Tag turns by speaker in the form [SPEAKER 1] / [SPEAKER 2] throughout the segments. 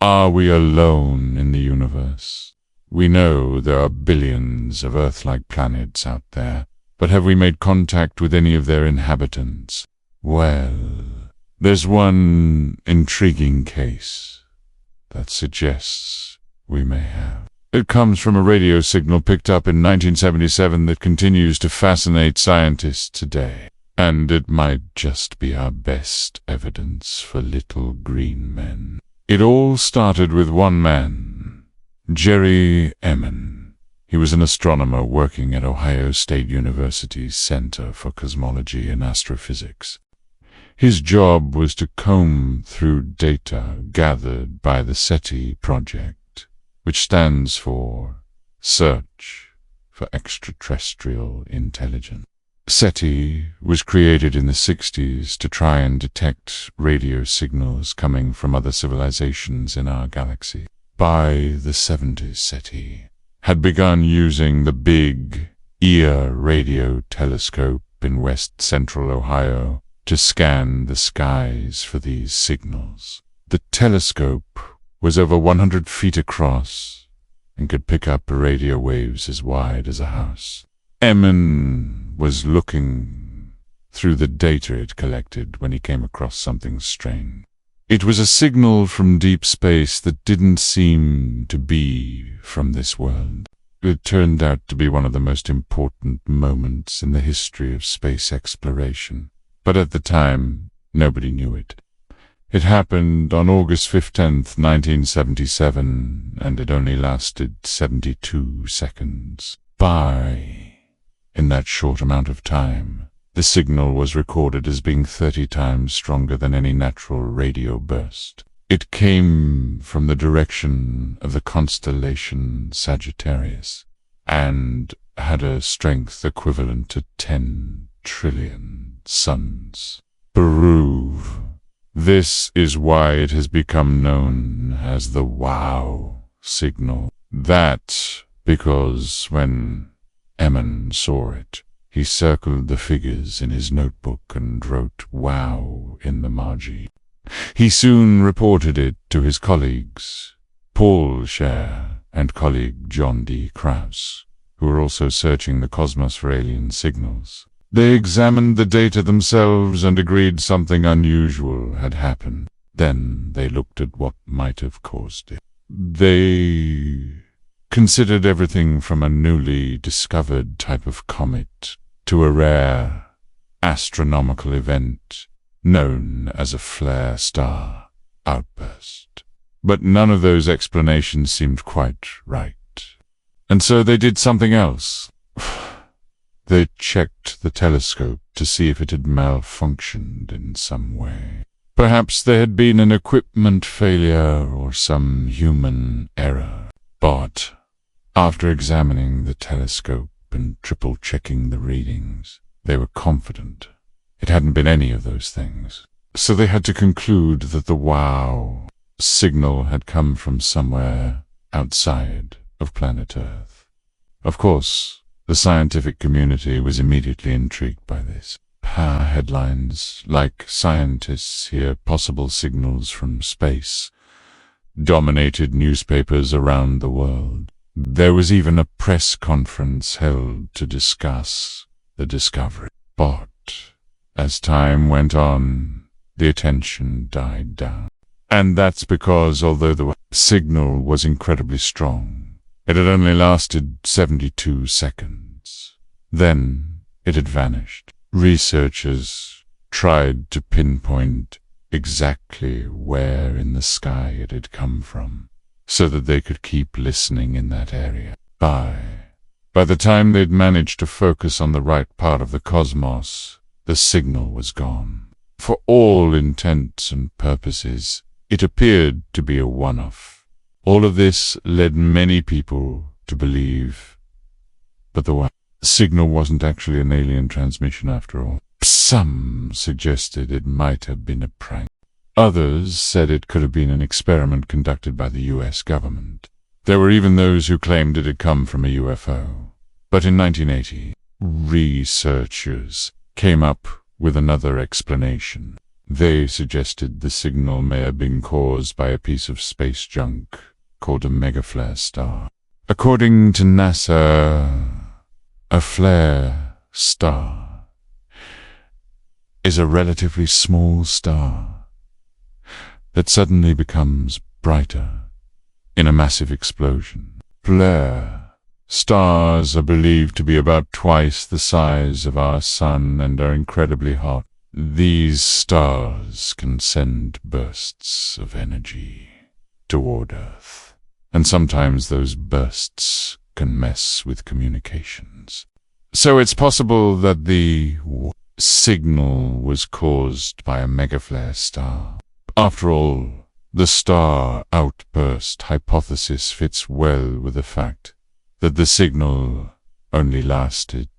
[SPEAKER 1] Are we alone in the universe? We know there are billions of Earth-like planets out there, but have we made contact with any of their inhabitants? Well, there's one intriguing case that suggests we may have. It comes from a radio signal picked up in 1977 that continues to fascinate scientists today. And it might just be our best evidence for little green men. It all started with one man, Jerry Ehman. He was an astronomer working at Ohio State University's Center for Cosmology and Astrophysics. His job was to comb through data gathered by the SETI project, which stands for Search for Extraterrestrial Intelligence. SETI was created in the 60s to try and detect radio signals coming from other civilizations in our galaxy. By the 70s, SETI had begun using the big EAR radio telescope in west central Ohio to scan the skies for these signals. The telescope was over 100 feet across and could pick up radio waves as wide as a house. Ehman was looking through the data it collected when he came across something strange. It was a signal from deep space that didn't seem to be from this world. It turned out to be one of the most important moments in the history of space exploration, but at the time, nobody knew it. It happened on August 15th, 1977, and it only lasted 72 seconds. In that short amount of time, the signal was recorded as being 30 times stronger than any natural radio burst. It came from the direction of the constellation Sagittarius, and had a strength equivalent to 10 trillion suns. Prove. This is why it has become known as the WOW signal. That because when Ehman saw it, he circled the figures in his notebook and wrote WOW in the margin. He soon reported it to his colleagues, Paul Scher and colleague John D. Krauss, who were also searching the cosmos for alien signals. They examined the data themselves and agreed something unusual had happened. Then they looked at what might have caused it. They considered everything from a newly discovered type of comet to a rare astronomical event known as a flare star outburst. But none of those explanations seemed quite right. And so they did something else. They checked the telescope to see if it had malfunctioned in some way. Perhaps there had been an equipment failure or some human error. But after examining the telescope and triple-checking the readings, they were confident it hadn't been any of those things. So they had to conclude that the WOW signal had come from somewhere outside of planet Earth. Of course, the scientific community was immediately intrigued by this. Headlines like "Scientists Hear Possible Signals from Space" dominated newspapers around the world. There was even a press conference held to discuss the discovery. But as time went on, the attention died down. And that's because although the signal was incredibly strong, it had only lasted 72 seconds. Then it had vanished. Researchers tried to pinpoint exactly where in the sky it had come from, so that they could keep listening in that area. By the time they'd managed to focus on the right part of the cosmos, the signal was gone. For all intents and purposes, it appeared to be a one-off. All of this led many people to believe that the signal wasn't actually an alien transmission after all. Some suggested it might have been a prank. Others said it could have been an experiment conducted by the US government. There were even those who claimed it had come from a UFO. But in 1980, researchers came up with another explanation. They suggested the signal may have been caused by a piece of space junk called a megaflare star. According to NASA, a flare star is a relatively small star that suddenly becomes brighter in a massive explosion. Flare stars are believed to be about twice the size of our sun and are incredibly hot. These stars can send bursts of energy toward Earth, and sometimes those bursts can mess with communications. So it's possible that the signal was caused by a megaflare star. After all, the star outburst hypothesis fits well with the fact that the signal only lasted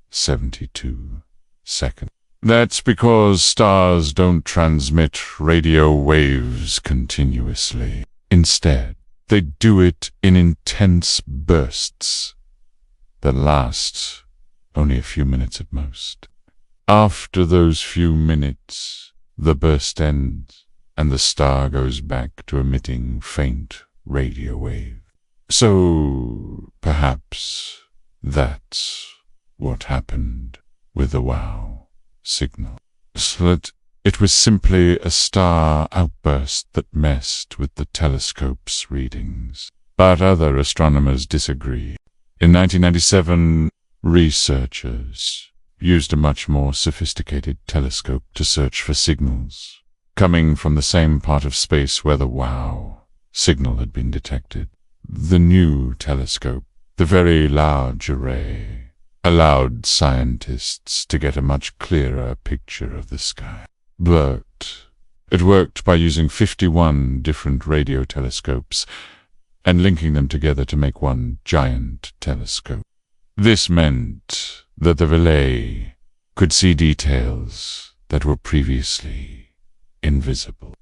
[SPEAKER 1] 72 seconds. That's because stars don't transmit radio waves continuously. Instead, they do it in intense bursts that last only a few minutes at most. After those few minutes, the burst ends, and the star goes back to emitting faint radio waves. So, perhaps that's what happened with the WOW signal. So that it was simply a star outburst that messed with the telescope's readings. But other astronomers disagree. In 1997, researchers used a much more sophisticated telescope to search for signals coming from the same part of space where the WOW signal had been detected. The new telescope, the Very Large Array, allowed scientists to get a much clearer picture of the sky. But it worked by using 51 different radio telescopes and linking them together to make one giant telescope. This meant that the relay could see details that were previously invisible.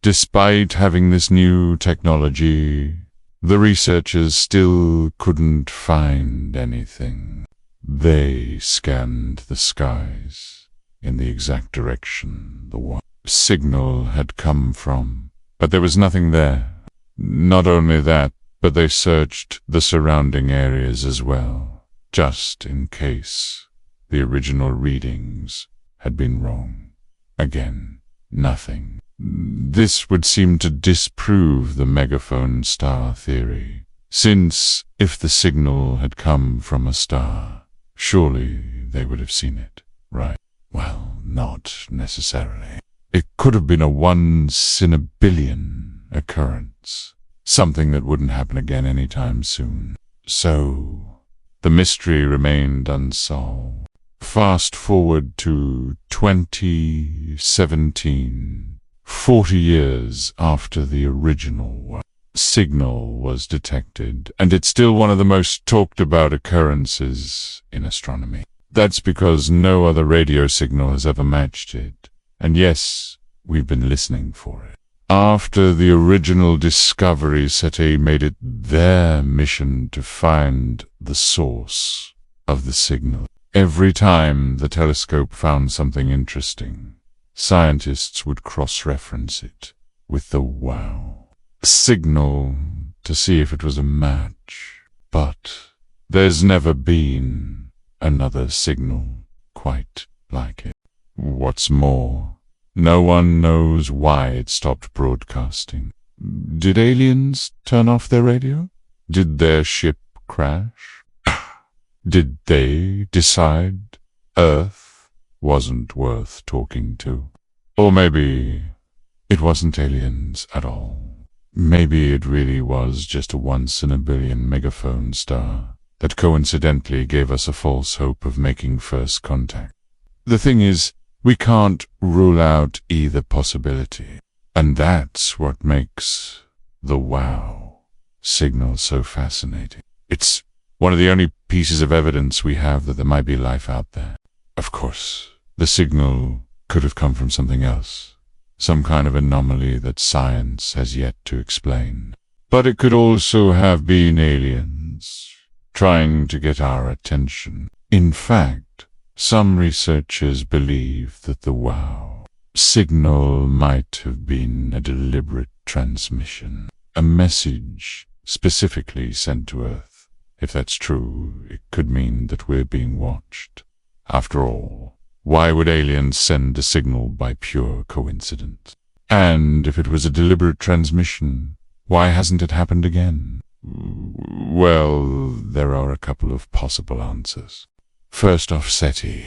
[SPEAKER 1] Despite having this new technology, the researchers still couldn't find anything. They scanned the skies in the exact direction the WOW signal had come from, but there was nothing there. Not only that, but they searched the surrounding areas as well, just in case the original readings had been wrong. Again, nothing. This would seem to disprove the megaphone star theory, since if the signal had come from a star, surely they would have seen it, right? Well, not necessarily. It could have been a once-in-a-billion occurrence, something that wouldn't happen again anytime soon. So, the mystery remained unsolved. Fast forward to 2017. 40 years after the original signal was detected, and it's still one of the most talked about occurrences in astronomy. That's because no other radio signal has ever matched it, and yes, we've been listening for it. After the original discovery, SETI made it their mission to find the source of the signal. Every time the telescope found something interesting, scientists would cross-reference it with the WOW signal to see if it was a match. But there's never been another signal quite like it. What's more, no one knows why it stopped broadcasting. Did aliens turn off their radio? Did their ship crash? Did they decide Earth wasn't worth talking to? Or maybe it wasn't aliens at all. Maybe it really was just a once-in-a-billion megaphone star that coincidentally gave us a false hope of making first contact. The thing is, we can't rule out either possibility, and that's what makes the WOW signal so fascinating. It's one of the only pieces of evidence we have that there might be life out there. Of course, the signal could have come from something else, some kind of anomaly that science has yet to explain. But it could also have been aliens trying to get our attention. In fact, Some researchers believe that the wow signal might have been a deliberate transmission, a message specifically sent to Earth. If that's true, it could mean that we're being watched. After all, why would aliens send a signal by pure coincidence? And if it was a deliberate transmission, why hasn't it happened again? Well, there are a couple of possible answers. First off, SETI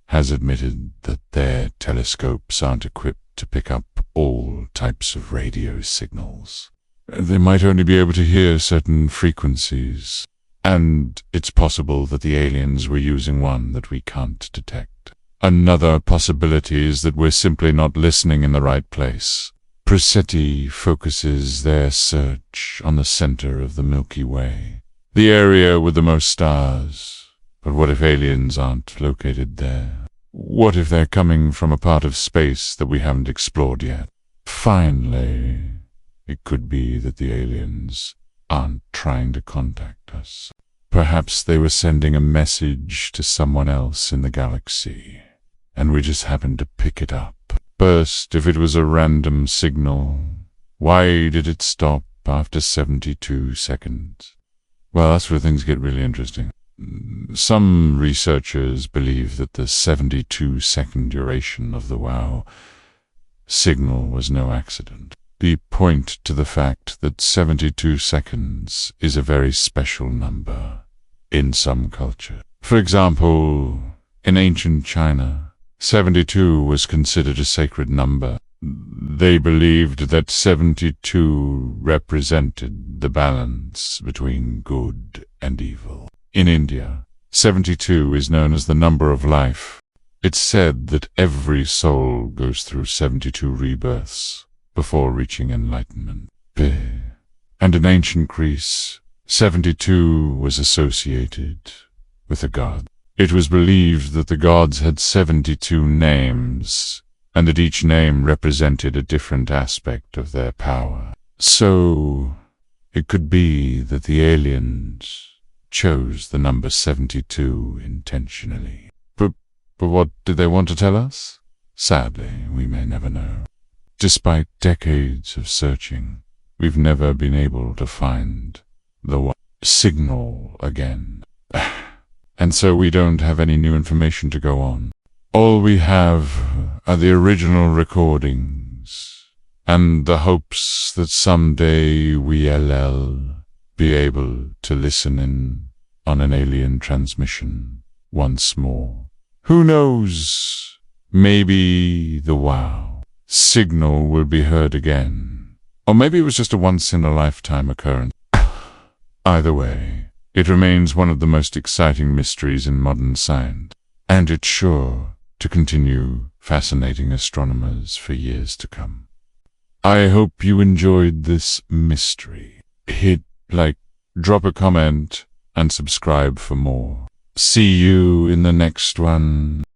[SPEAKER 1] has admitted that their telescopes aren't equipped to pick up all types of radio signals. They might only be able to hear certain frequencies, and it's possible that the aliens were using one that we can't detect. Another possibility is that we're simply not listening in the right place. SETI focuses their search on the center of the Milky Way, the area with the most stars. But what if aliens aren't located there? What if they're coming from a part of space that we haven't explored yet? Finally, it could be that the aliens aren't trying to contact us. Perhaps they were sending a message to someone else in the galaxy, and we just happened to pick it up. First, if it was a random signal, why did it stop after 72 seconds? Well, that's where things get really interesting. Some researchers believe that the 72-second duration of the wow signal was no accident. They point to the fact that 72 seconds is a very special number in some culture. For example, in ancient China, 72 was considered a sacred number. They believed that 72 represented the balance between good and evil. In India, 72 is known as the number of life. It's said that every soul goes through 72 rebirths before reaching enlightenment. And in ancient Greece, 72 was associated with the gods. It was believed that the gods had 72 names, and that each name represented a different aspect of their power. So, it could be that the aliens chose the number 72 intentionally. But what did they want to tell us? Sadly, we may never know. Despite decades of searching, we've never been able to find the signal again. And so we don't have any new information to go on. All we have are the original recordings, and the hopes that someday we'll be able to listen in on an alien transmission once more. Who knows? Maybe the wow signal will be heard again. Or maybe it was just a once-in-a-lifetime occurrence. Either way, it remains one of the most exciting mysteries in modern science, and it's sure to continue fascinating astronomers for years to come. I hope you enjoyed this mystery. Hit like, drop a comment, and subscribe for more. See you in the next one.